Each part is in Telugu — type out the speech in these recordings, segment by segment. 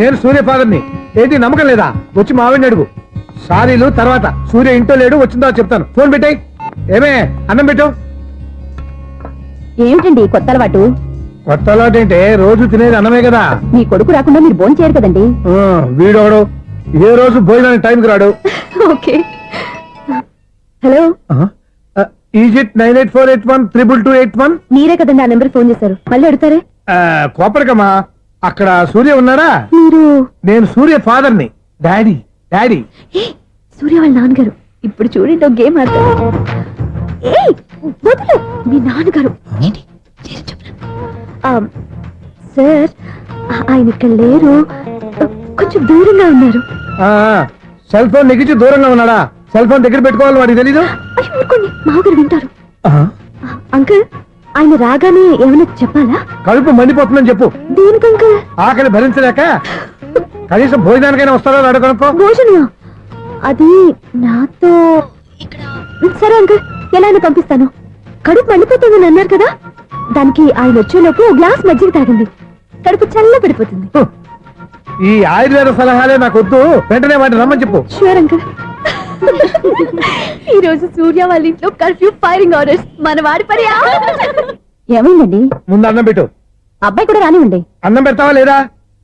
నేను సూర్య ఫాదర్ని. ఏంటి నమ్మకం లేదా? వచ్చి మావిని అడుగు. సారీలు తర్వాత. సూర్య ఇంట్లో లేడు, వచ్చిందో చెప్తాను. ఫోన్ పెట్టాయి. ఏమే అన్నం పెట్టు. ఏమిటండి కొత్త అలవాటు? కొత్త అలవాటు ఏంటే? రోజు తినేది అన్నమే కదా. మీ కొడుకు రాకుండా మీరు భోజనం చేయరు కదండి. వీడోడు ఏ రోజు భోజనానికి టైంకి రాడు. ఓకే. Hello, is it 9848132281. మీరే కదండి ఆ నెంబర్ ఫోన్ చేశారు, మళ్ళీ అడుగుతారే? కోపరికమ్మా. అక్కడ సూర్య ఉన్నాడా? మీరు? నేను సూర్య ఫాదర్ని. Daddy daddy. సూర్య వాళ్ళ నాన్నగారు. ఇప్పుడు చూడండి ఒక గేమ్ ఆడతారు. వదిలు, మీ నాన్నగారు. సార్ ఆయన ఇక్కడ లేరు, కొంచెం దూరంగా ఉన్నారు. సెల్ ఫోన్ నెగ్గించి దూరంగా ఉన్నాడా? సెల్ ఫోన్ దగ్గర పెట్టుకోవాలి, వాడికి తెలీదు. అయ్యో ఊరుకోండి, మామగారు వింటారు. అంకుల్ ఆయన రాగానే ఏమైనా చెప్పాలా? కడుపు మండిపోతుందని చెప్పు. దేనికి అంకుల్? ఆకలి భరించలేక కనీసం భోజనానికైనా వస్తారో అడగనుకో. భోజనం అది నాతో. సరే అంకుల్, ఎలా అయినా పంపిస్తాను. కడుపు మండిపోతుందని అన్నారు కదా, దానికి ఆయన వచ్చేలోపు గ్లాస్ మజ్జిగ తాగింది, కడుపు చల్ల పడిపోతుంది. ఈ ఆయుర్వేద సలహాలే నాకు వద్దు, వెంటనే వాటిని రమ్మని చెప్పు. Sure uncle. ఈ రోజు సూర్య వాళ్ళ ఇంట్లో కర్ఫ్యూ ఫైరింగ్ ఆర్డర్స్. మన వాడి పని ఏమైందండి? ముందు అన్నం పెట్టు. అబ్బాయి కూడా రానివ్వండి. అన్నం పెడతావా లేదా?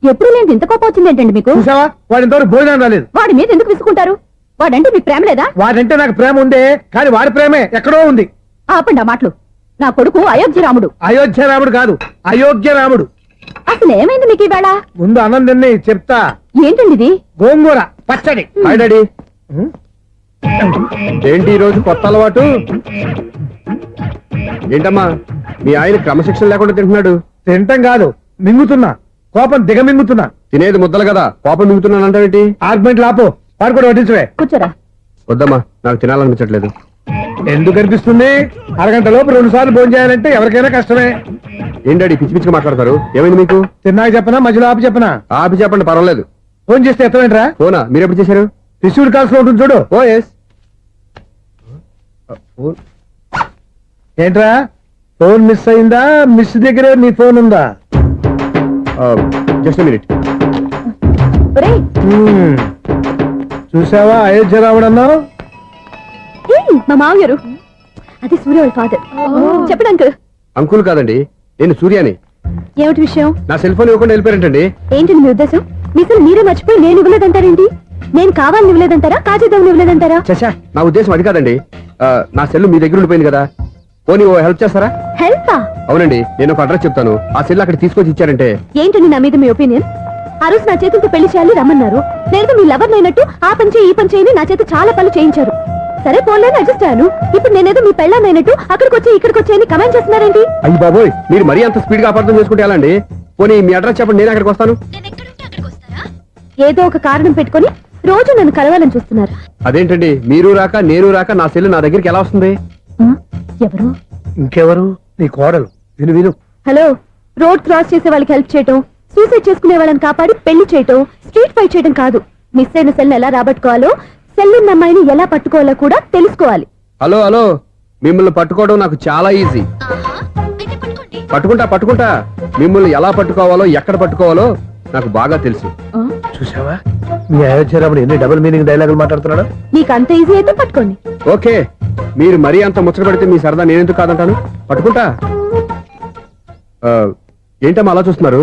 ఎప్పుడు నేను ఇంత కోపం వచ్చింది ఏంటండి మీకు? చూసావా, వాడి ఇంతవరకు భోజనం రాలేదు. వాడి మీద ఎందుకు విసుకుంటారు? వాడంటే మీకు ప్రేమ లేదా? వాడంటే నాకు ప్రేమ ఉందే, కానీ వాడి ప్రేమే ఎక్కడో ఉంది. ఆపండి ఆ మాటలు. నా కొడుకు అయోధ్య రాముడు. అయోధ్య రాముడు కాదు, అయోగ్య రాముడు. అసలు ఏమైంది మీకు ఈవేళ? ముందు అన్నం తిని చెప్తా. ఏంటండి ఇది? గోంగూర పచ్చడి. Hi daddy. ఏంటి ఈ రోజు కొత్త అలవాటు? ఏంటమ్మా మీ ఆయన క్రమశిక్షణ లేకుండా తింటున్నాడు? తింటం కాదు, మింగుతున్నా. కోపం దిగమింగుతున్నా. తినేది ముద్దలు కదా, కోపం మింగుతున్నానంటావేంటి? ఆర్గ్మెంట్ లాపో, వాడు కూడా వడ్డించవే. కూర్చోరా. వద్దమ్మా, నాకు తినాలనిపించట్లేదు. ఎందుకు అనిపిస్తుంది? అరగంట లోపు 2 సార్లు భోజనం చేయాలంటే ఎవరికైనా కష్టమే. ఏం డాడీ పిచ్చి పిచ్చిగా మాట్లాడతారు? ఏమైంది మీకు? తిన్నాక చెప్పనా, మధ్యలో ఆపి చెప్పనా? ఆపి చెప్పండి, పర్వాలేదు. ఫోన్ చేస్తే ఎత్తవేంట్రా? ఫోనా? మీరు ఎప్పుడు చేశారు? రిసీవ్డ్ కాల్స్ లో ఉంటుంది చూడు. ఓ ఎస్. ఏంట్రా, ఫోన్ మిస్ అయిందా? మిస్ దగ్గరే నీ ఫోన్ ఉందా? Just minute. చూసావా అయోధ్య రాముడు అన్నావు? మా మామగారు, అది సూర్య వాళ్ళ ఫాదర్. చెప్పండి అంకుల్. అంకుల్ కాదండి, నేను సూర్యాని. ఏమిటి విషయం? నా సెల్ ఫోన్ ఇవ్వకుండా వెళ్ళిపోయారంటండి. ఏంటండి మీ ఉద్దేశం? మీసలు మీరే మర్చిపోయి నేను ఇవ్వలేదంటారేంటి? నేను కావాలని ఇవ్వలేదంటారా, కాజేద్దామని ఇవ్వలేదంటారా? చచ్చా, నా ఉద్దేశం అది కాదండి. నా సెల్ మీ దగ్గర ఉండిపోయింది కదా, పోనీ ఓ హెల్ప్ చేస్తారా? హెల్పా? అవునండి, నేను ఒక అడ్రస్ చెప్తాను, ఆ సెల్ అక్కడ తీసుకొచ్చి ఇచ్చారంటే. ఏంటండి నా మీద మీ ఒపీనియన్? ఆ రోజు నా చేతులతో పెళ్లి చేయాలి రమ్మన్నారు. నేను మీ లవర్ అయినట్టు ఆ పని చేయి ఈ పని చేయని నా చేత చాలా పనులు చేయించారు. సరే పోన్లేని అడ్జస్ట్ అయ్యాను. ఇప్పుడు నేనేదో మీ పెళ్ళాన్నైనట్టు అక్కడికి వచ్చి ఇక్కడికి వచ్చి కమెంట్ చేస్తున్నారేంటి? అయ్యి బాబోయ్, మీరు మరీ అంత స్పీడ్ గా అపార్థం చేసుకుంటే ఎలా అండి? పోనీ మీ అడ్రస్ చెప్పండి, నేను అక్కడికి వస్తాను. ఏదో ఒక కారణం పెట్టుకొని రోజు నన్ను కలవాలని చూస్తున్నారు. అదేంటండి, మీరు రాక నేను రాక నా సెల్ నా దగ్గరికి ఎలా వస్తుంది? ఎవరు? ఇంకెవరు? నీ కోడలు. విను విను. హలో, రోడ్ క్రాస్ చేసే వాళ్ళకి హెల్ప్ చేయటం, సూసైడ్ చేసుకునే వాళ్ళని కాపాడి పెళ్లి చేయటం, స్ట్రీట్ ఫైట్ చేయడం కాదు. మిస్ అయిన సెల్ ఎలా రాబట్టుకోవాలో, సెల్ ఉన్న అమ్మాయిని ఎలా పట్టుకోవాలో కూడా తెలుసుకోవాలి. హలో హలో, మిమ్మల్ని పట్టుకోవడం నాకు చాలా ఈజీ. పట్టుకుంటా. మిమ్మల్ని ఎలా పట్టుకోవాలో, ఎక్కడ పట్టుకోవాలో నాకు బాగా తెలుసు. చూసావా, మీ అయోధ్య రాముడు ఎన్ని డబుల్ మీనింగ్ డైలాగులు మాట్లాడుతున్నాడు. మీకు అంత ఈజీ అయితే పట్టుకోండి. ఓకే, మీరు మరీ అంత ముచ్చట పెడితే మీ సరదా నేనెందుకు కాదంటాను. పట్టుకుంటా. ఏంటమ్మా అలా చూస్తున్నారు?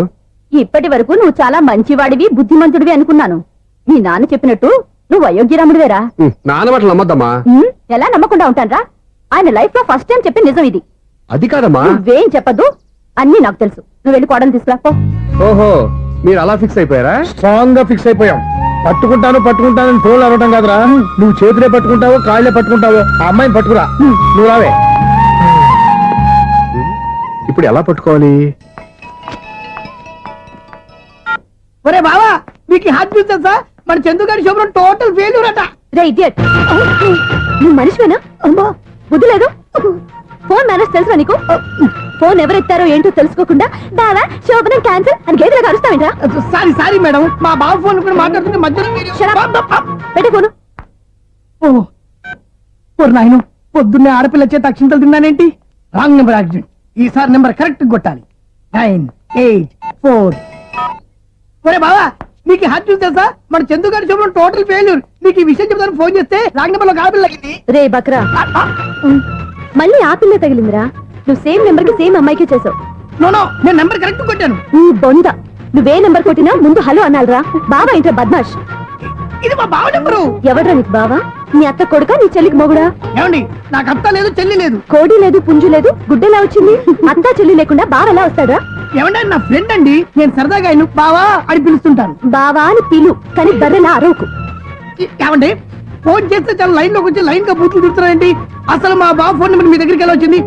ఇప్పటి వరకు నువ్వు చాలా మంచివాడివి, బుద్ధిమంతుడివి అనుకున్నాను. మీ నాన్న చెప్పినట్టు నువ్వు అయోగ్యరాముడివేరా? నాన్న మాటలు నమ్మద్దమ్మా. ఎలా నమ్మకుండా ఉంటానరా? ఆయన లైఫ్ లో ఫస్ట్ టైం చెప్పి నిజం ఇది. అది కాదమ్మా. నువ్వేం చెప్పద్దు, అన్ని నాకు తెలుసు. నువ్వు వెళ్ళి కోడలు తీసుకురాపో. ఓహో, మీరు అలా ఫిక్స్ అయిపోయారా? స్ట్రాంగ్ గా ఫిక్స్ అయిపోయాం. పట్టుకుంటానని ఫోన్లు అవ్వటం కాదురా. నువ్వు చేతులే పట్టుకుంటావో కాళ్ళే పట్టుకుంటావో ఆ అమ్మాయిని పట్టుకురా. నువ్వు రావే. ఇప్పుడు ఎలా పట్టుకోవాలి? ఒరే బావా, మీకు హాట్ చూస్తా సార్, మన చందుగారి శుభ్రం టోటల్ ఫెయిల్యూర్ అట. రే ఇడియట్, నువ్వు మనిషివేనా? అమ్మా బుద్ధి లేదు. ఫోన్ మేనేజ్ తెలుసా నీకు? ఫోన్ ఎవరెత్తారో ఏంటో తెలుసుకోకుండా బావా శోభనం క్యాన్సిల్ అని గేదెలకు అరుస్తావేంట్రా? సారీ మేడం, మా బావ ఫోన్ కూడా మాట్లాడుతుంటే మధ్యలో పెట్టే ఫోను. ఓ నాయను, పొద్దున్నే ఆడపిల్ల చేత అక్షింతలు తిన్నానేంటి? Wrong number accident. ఈసారి నెంబర్ కరెక్ట్ కొట్టాలి. 9, 8, 4. ఒరే బావా, నీకు హార్ట్ న్యూస్ తెలుసా? మన చందు గారి శుభ్రం టోటల్ ఫెయిల్యూర్. నీకు ఈ విషయం చెప్తాను ఫోన్ చేస్తే రాంగ్ నెంబర్ లో ఆపిల్ తగ్గింది. రే బక్రా, మళ్ళీ ఆ పిల్ల తగిలిందిరా. నువ్వు సేమ్ నెంబర్ కి సేమ్ అమ్మాయికే చేసావు. నో నేను నెంబర్ కరెక్ట్ కొట్టాను. నీ బొంద, నువ్వే నెంబర్ కొట్టినా ముందు హలో అనాలిరా. బావా ఇంట్లో బద్మాష్. ఇది మా బావ నెంబరు. ఎవడ్రా నీకు బావా? నీ అత్త కొడుక, నీ చెల్లికి మొగుడా? ఏమండి, నాకు అత్త లేదు చెల్లి లేదు. కోడి లేదు పుంజు లేదు, గుడ్డెలా వచ్చింది? అత్త చెల్లి లేకుండా బావ ఎలా వస్తాడా? ఏమంటే నా ఫ్రెండ్ అండి, నేను సరదాగా ఆయన బావా అని పిలుస్తుంటాను. బావా అని పిలు, కానీ బర్రెలా అరవకు. ఏమండి, ఫోన్ చేస్తే చాలా లైన్ లోకి వచ్చి లైన్ గా బూతులు తిడుతున్నాయండి. అసలు మా బావ ఫోన్ నెంబర్ మీ దగ్గరికి ఎలా వచ్చింది?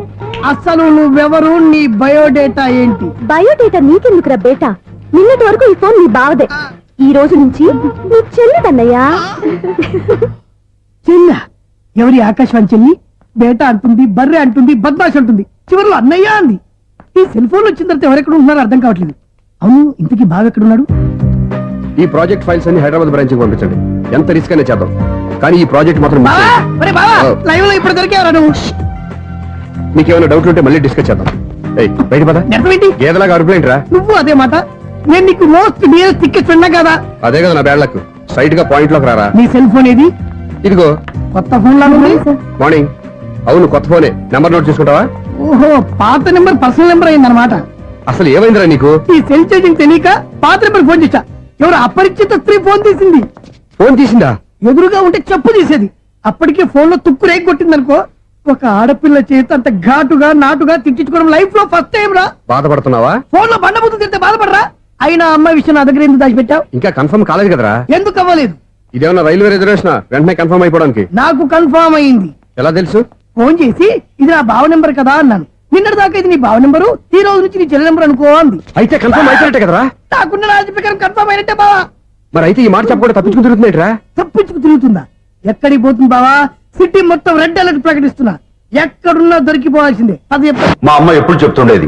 అసలు నువ్వెవరు, నీ బయోడేటా ఏంటి? బయోడేటా నీకెందుకురా బేటా? నిన్నటి వరకు ఈ ఫోన్ నీ బావదే, ఈ రోజు నుంచి నీ చెల్లిదన్నయ్యా. చెల్ల ఎవరి? ఆకాశవాణి చెల్లి. బేటా అంటుంది, బర్రె అంటుంది, బద్మాష్ అంటుంది, చివరిలో అన్నయ్య అంది. ఈ సెల్ ఫోన్ వచ్చిన తర్వాత ఎవరెక్కడ ఉంటున్నారో అర్థం కావట్లేదు. అవును, ఇంతకీ బావ ఎక్కడున్నాడు? ఈ ప్రాజెక్ట్ ఫైల్స్ అన్ని హైదరాబాద్ బ్రాంచ్ కి పంపించండి. ఎంత రిస్క్ అనే చేద్దాం, కానీ ఈ ప్రాజెక్ట్ మాత్రం miss బావా, చేయొద్దు. ఒరే బావా, లైవ్ లో ఇప్పుడు దొరికేవరా నువ్వు? మీకేమైనా డౌట్ ఉంటే మళ్ళీ డిస్కస్ చేద్దాం. ఏయ్, బయట పద. నెరవేంటి? గేదలాగా అరుపులేంట్రా? నువ్వు అదే మాట. నేను నీకు మోస్ట్ డియరెస్ట్ టికెట్ విన్నా కదా. అదే కదా నా బ్యాడ్ లక్. స్ట్రైట్ గా పాయింట్ లోకి రారా. నీ సెల్ ఫోన్ ఏది? ఇదిగో. కొత్త ఫోన్ లాగా ఉంది. మార్నింగ్. అవును, కొత్త ఫోనే. నెంబర్ నోట్ చేసుకుంటావా? ఓహో, పాత నెంబర్ పర్సనల్ నెంబర్ అయిందన్నమాట. అసలు ఏమైందిరా నీకు? ఈ సెల్ చేసింగ్ తెలియక పాత నెంబర్ ఫోన్ చేశా. ఎవరు అపరిచిత స్త్రీ ఫోన్ తీసింది. ఫోన్ తీసిందా? ఎదురుగా ఉంటే చెప్పు తీసేది. అప్పటికే ఫోన్ లో తుక్కు రేగి కొట్టిందనుకో. ఒక ఆడపిల్ల చేత అంత ఘాటుగా నాటుగా తిట్టించుకోవడం లైఫ్ లో ఫస్ట్ టైం రా. బాధపడుతున్నావా? ఫోన్ లో బండబుద్ధి తింటే బాధపడరా? అయినా అమ్మాయి విషయం నా దగ్గర ఎందుకు దాచిపెట్టావు? ఇంకా కన్ఫర్మ్ కాలేదు కదరా. ఎందుకు అవ్వలేదు? ఇదేమన్నా రైల్వే రిజర్వేషన్? వెంటనే కన్ఫర్మ్ అయిపోవడానికి. నాకు కన్ఫర్మ్ అయింది. ఎలా తెలుసు? ఫోన్ చేసి ఇది నా బావ నెంబర్ కదా అన్నాను. నిన్నటి దాకా ఇది నీ బావ నెంబరు, ఈ రోజు నుంచి నీ చెల్లి నెంబర్ అనుకో అంది. అయితే కన్ఫర్మ్ అయిపోయినట్టే కదరా. నాకున్న రాజు ప్రకారం కన్ఫర్మ్ అయినట్టే బావా. మరి అయితే ఈ మాట చెప్పకుండా తప్పించుకుని తిరుగుతున్నాయిట్రా. తప్పించుకు తిరుగుతుందా? ఎక్కడికి పోతుంది బావా? సిటీ మొత్తం రెడ్ అలర్ట్ ప్రకటిస్తున్నా. ఎక్కడున్నా దొరికిపోవాల్సిందే. అది చెప్తా. మా అమ్మ ఎప్పుడు చెప్తుండేది,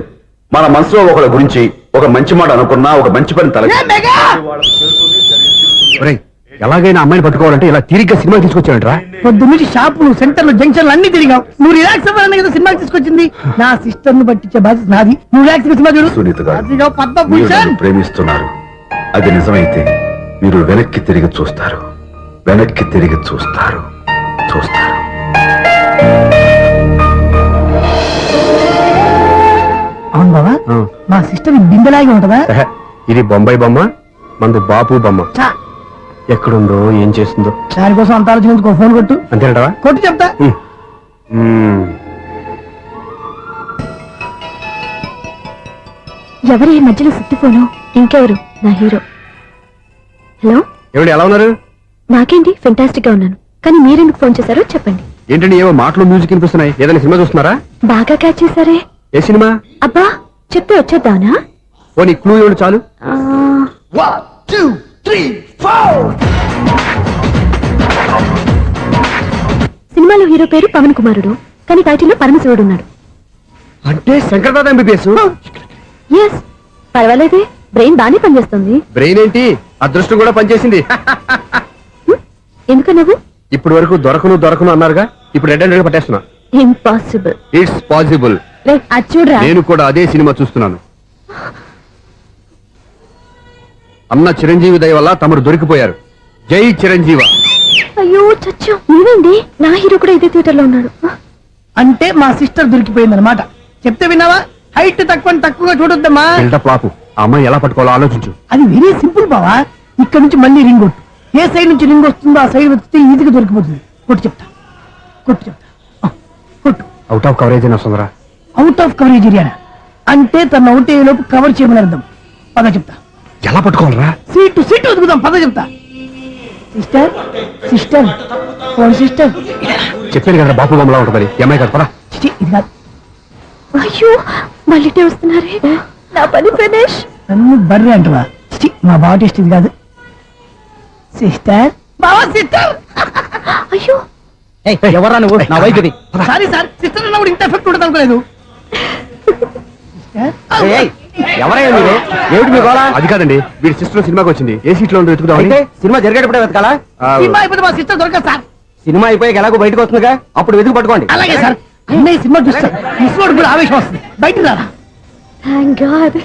మన మనసులో ఒకళ్ళ గురించి ఒక మంచి మాట అనుకున్నా ఒక మంచి పని తల ఏ మెగా! ఒరేయ్, ఎలాగైనా అమ్మాయిని పట్టుకోవాలంటే ఇలా తిరిగ్గా సినిమా తీసుకొచ్చాడంట్రా. పొద్దు నుంచి షాపులు, సెంటర్లు, జంక్షన్లు అన్ని తిరిగావు. నువ్వు రిలాక్స్ అవ్వాలనే కదా సినిమాకి తీసుకొచ్చింది. నా సిస్టర్ ను పట్టించే బాధ్యత నాది. నువ్వు రిలాక్స్ సినిమా చూడు. సునీత గారు, అదిగో మీరు పద్మభూషణ్. నన్ను ప్రేమిస్తున్నారు. అది నిజమైతే మీరు వెనక్కి తిరిగి చూస్తారు, వెనక్కి తిరిగి చూస్తారు, చూస్తారు. అవును బావా, ఆ. మా సిస్టర్ బిందెలాగే ఉంటదా? ఎహె, ఇది బొంబాయి బొమ్మ, మందు బాపు బొమ్మ. చా, ఎక్కడుందో ఏం చేస్తుందో. దానికోసం అంత ఆలోచించుకో. ఫోన్ కొట్టు. అంతేనంటావా? కొట్టు చెప్తా. ఎవరు ఈ మధ్యలో సుత్తి ఫోను? ఇంకెవరు? నా హీరో. హలో, ఏమిటి ఎలా ఉన్నారు? నాకేంటి ఫెంటాస్టిక్ గా ఉన్నాను, కానీ మీరెందుకు ఫోన్ చేశారో చెప్పండి. ఏంటండి ఏవో మాటలు మ్యూజిక్ వినిపిస్తున్నాయి? ఏదైనా సినిమా చూస్తున్నారా? బాగా క్యాచ్ చేశారే. ఏ సినిమా? అబ్బా, చెప్తే వచ్చేద్దానా? పోనీ క్లూ ఇవ్వండి చాలు. ఆ, 1 2 3 4. సినిమాలో హీరో పేరు పవన్ కుమారుడు, కానీ టైటిల్లో పరమశివుడు ఉన్నాడు. అంటే శంకర్దాద ఎంబీబీఎస్. ఎస్, పర్వాలేదే, బ్రెయిన్ బానే పనిచేస్తుంది. బ్రెయిన్ ఏంటి, అదృష్టం కూడా పనిచేసింది. ఎందుకు నువ్వు? ఇప్పటి వరకు దొరకను అన్నారుగా, ఇప్పుడు రెడ్ హ్యాండెడ్ గా పట్టేస్తున్నా. ఇంపాసిబుల్. It's possible. అది చూడరా. నేను కూడా అదే సినిమా చూస్తున్నాను. అన్న చిరంజీవి దయ వల్ల తమరు దొరికిపోయారు. జై చిరంజీవ. అయ్యో చచ్చు, నీవేంటి? నా హీరో కూడా ఇదే థియేటర్ లో ఉన్నాడు. అంటే మా సిస్టర్ దొరికిపోయింది అనమాట. చెప్తే విన్నావా? హైట్ తక్కువగా చూడొద్దమ్మా. బిల్డప్ లాపు. ఆ అమ్మాయి ఎలా పట్టుకోవాలో ఆలోచించు. అది వెరీ సింపుల్ బావా. ఇక్కడ నుంచి మళ్ళీ రింగ్ కొట్టు. ఏ సైడ్ నుంచి రింగ్ వస్తుందో ఆ సైడ్ వస్తే ఈజీగా దొరికిపోతుంది. కొట్టు చెప్తా. ఆ, కొట్టు. అవుట్ ఆఫ్ కవరేజ్ అయినా వస్తుందిరా. అవుట్ ఆఫ్ కవరేజ్ ఏరియా అంటే తన అవుట్ అయ్యే లోపు కవర్ చేయమని అర్థం. పద చెప్తా. ఎలా పట్టుకోవాలరా? సీటు వదుకుదాం. పద చెప్తా. Sister phone sister. చెప్పాను కదా బాపు బొమ్మలా ఉంటుందని. అమ్మాయి కదా పరా. చిచి, ఇది కాదు. అయ్యో, మళ్ళీ వస్తున్నారే. నా పని ఫినిష్. నన్ను బర్రె అంటవా? చిచి, మా బావ టేస్ట్ ఇది కాదు. సిస్టర్, బావా సిస్టర్. అయ్యో, ఎవరా నువ్వు? నా వైఫ్ ఇది. సారీ సార్, సిస్టర్ అన్నప్పుడు ఇంత ఎఫెక్ట్ ఉండదు అనుకోలేదు. ఎవరయ్యా మీరు? ఏమిటి మీ గోళ? అది కాదండి, వీడి సిస్టర్ సినిమాకి వచ్చింది. ఏ సీట్ లో ఉందో వెతుకుదామని. అయితే సినిమా జరిగేటప్పుడే వెతకాలా? ఆ, సినిమా అయిపోతే మా సిస్టర్ దొరకదు సార్. సినిమా అయిపోయాక ఎలాగో బయటకు వస్తుందిగా, అప్పుడు వెతుకు పట్టుకోండి. అలాగే సార్. అన్నయ్య సినిమా చూస్తారు. మిస్వాడు కూడా ఆవేశం వస్తుంది. బయటికి రారా. Thank God.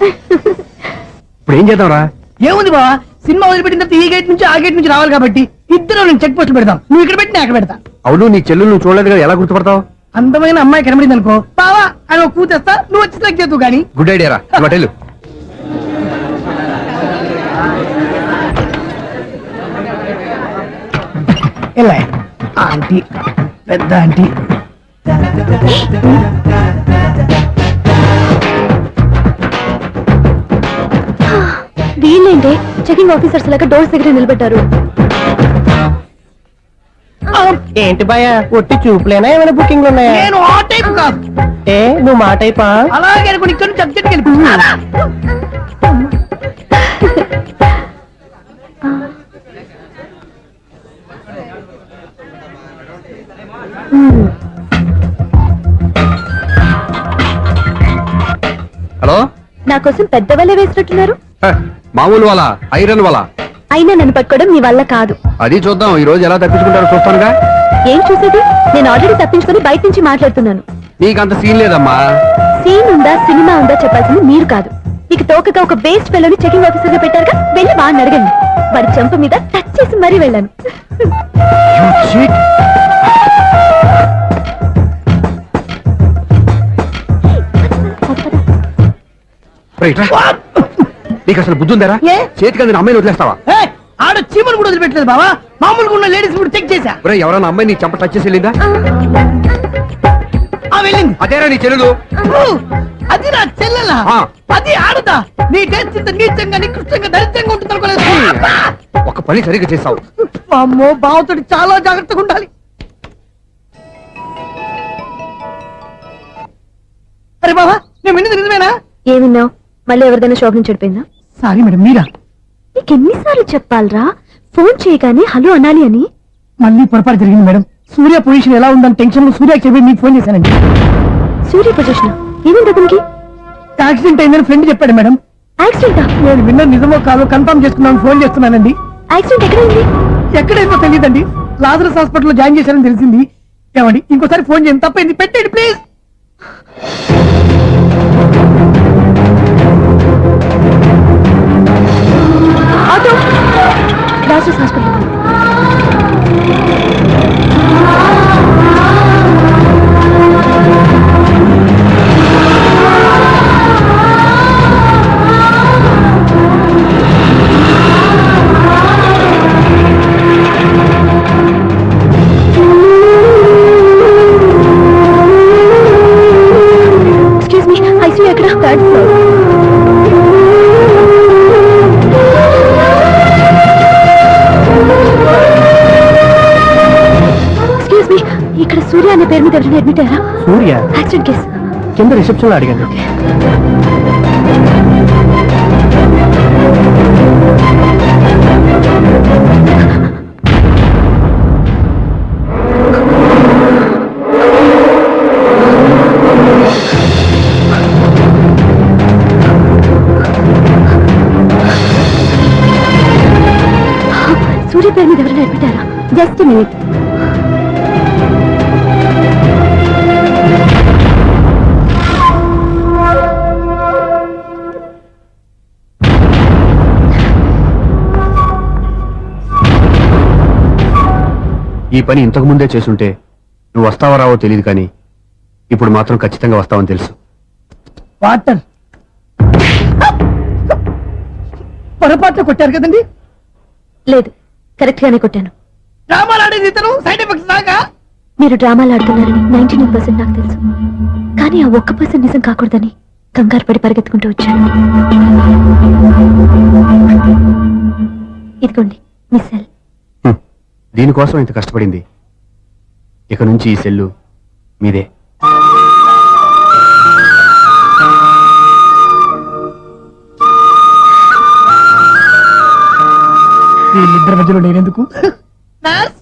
ఇప్పుడు ఏం చేద్దాంరా? ఏముంది బావా, సినిమా వదిలిపెట్టిన తర్వాత ఈ గేట్ నుంచి ఆ గేట్ నుంచి రావాలి కాబట్టి ఇద్దరు నేను చెక్ పోస్ట్ పెడతాం. నువ్వు ఇక్కడ పెట్టి నేను అక్కడ పెడతా. అవును, నీ చెల్లెలు నువ్వు చూడలేదు కదా, ఎలా గుర్తుపడతావు? అందమైన అమ్మాయి కనబడింది అనుకో, బావా అని ఒక కూతేస్తా, నువ్వు వచ్చి సెలెక్ట్ చేద్దు కానీ. గుడ్ ఐడియా రా, హోటల్. ఎలా ఆంటీ, పెద్ద ఆంటీ. వీళ్ళేంటి చెకింగ్ ఆఫీసర్స్ లాగా డోర్స్ దగ్గర నిలబెట్టారు. ఏంటి భయ ఒట్టి చూపులేనా ఏమైనా బుకింగ్లు ఉన్నాయా? నేను ఆ టైప్ కాదు. ఏ నువ్వు మా టైపా? అలాగే అనుకుని ఇక్కడ నుంచి అర్జెంట్కి వెళ్ళిపోతున్నా. హలో, నా కోసం పెద్ద వల్ల వేసినట్టున్నారు. హ, మామూలు వాళ్ళ ఐరన్ వాళ్ళ. అయినా నన్ను పట్టుకోవడం మీ వల్ల కాదు. అది చూద్దాం, ఈ రోజు ఎలా తప్పించుకుంటారో చూస్తానుగా. ఏం చూసేది? నేను ఆల్రెడీ తప్పించుకొని బయట నుంచి మాట్లాడుతున్నాను. నీకంత సీన్ లేదమ్మా. సీన్ ఉందా సినిమా ఉందా చెప్పాల్సింది మీరు కాదు. మీకు తోకగా ఒక బేస్ట్ ఫెలోని చెకింగ్ ఆఫీసర్ గా పెట్టారుగా, వెళ్ళి వాడిని అడగండి. వాడి చెంప మీద టచ్ చేసి మరీ వెళ్ళాను. నీకు అసలు బుద్ధి ఉందారా? ఏ? చేతికి అందిన అమ్మాయిని వదిలేస్తావా? ఏయ్, ఆడ చీమలు కూడా వదిలిపెట్టలేదు బావా. మామూలుగా ఉన్న లేడీస్ కూడా చెక్ చేశా. ఒరేయ్, ఎవరైనా అమ్మాయి నీ చెంప టచ్ చేసి వెళ్ళిందా? ఆ వెళ్ళింది. అదేరా నీ చెల్లెలు. అది నా చెల్లెలా? ఆ. అది ఆడదా? నీ టేస్ట్ ఇంత నీచంగా నికృష్టంగా దరిద్రంగా ఉంటుంది అనుకోలేదు. ఒక పని సరిగ్గా చేస్తావు. అమ్మో, బావతోటి చాలా జాగ్రత్తగా ఉండాలి. అరే బావా, నేను విన్నది నిజమేనా? ఏమిన్నావు? మళ్ళీ ఎవరిదైనా షాప్ నుంచి చెడిపోయిందా? సారీ మేడం, మీరా? నీకు ఎన్నిసార్లు చెప్పాలరా ఫోన్ చేయగానే హలో అనాలి అని? మళ్ళీ పొరపాటు జరిగింది మేడం. సూర్య పొజిషన్ ఎలా ఉందని టెన్షన్ లో సూర్యకి చెప్పి మీకు ఫోన్ చేశానండి. సూర్య పొజిషన్ ఏమైంది అతనికి? యాక్సిడెంట్ అయిందని ఫ్రెండ్ చెప్పాడు మేడం. యాక్సిడెంటా? నేను విన్న నిజమో కాదో కన్ఫర్మ్ చేసుకున్నాను, ఫోన్ చేస్తున్నానండి. యాక్సిడెంట్ ఎక్కడ ఉంది? ఎక్కడైందో తెలియదండి. లాజరస్ హాస్పిటల్లో జాయిన్ చేశారని తెలిసింది. ఏమండి, ఇంకోసారి ఫోన్ చేయండి, తప్పైంది, పెట్టండి please. Auto Lazarus hospital. Excuse me, ICU ఎక్కడ? Third floor. ఎక్స్క్యూజ్ మీ, ఇక్కడ సూర్య అనే పేరు మీద ఎవరైనా అడ్మిట్ అయ్యారా? Surya accident case. కింద రిసెప్షన్ లో అడిగాను. సూర్య పేరు మీద ఎవరైనా అడ్మిట్ అయ్యారా? Just minute. ఈ పని ఇంతకు ముందే చేసుంటే నువ్వు వస్తావో రావో తెలియదు, కానీ ఇప్పుడు మాత్రం ఖచ్చితంగా వస్తావని తెలుసు. వాటర్ పొరపాట్లు కొట్టారు కదండి. లేదు, కరెక్ట్ గానే కొట్టాను. డ్రామాలు ఆడేది ఇతను, సైడ్ ఎఫెక్ట్స్ దాకా. మీరు డ్రామాలు ఆడుతున్నారని 99% నాకు తెలుసు, కానీ ఆ 1% నిజం కాకూడదని కంగారు పడి పరిగెత్తుకుంటూ వచ్చాను. ఇదిగోండి మీ సెల్. దీనికోసం ఇంత కష్టపడింది. ఇక నుంచి ఈ సెల్లు మీదే. వీళ్ళిద్దరి మధ్యలో నేనెందుకు? నర్స్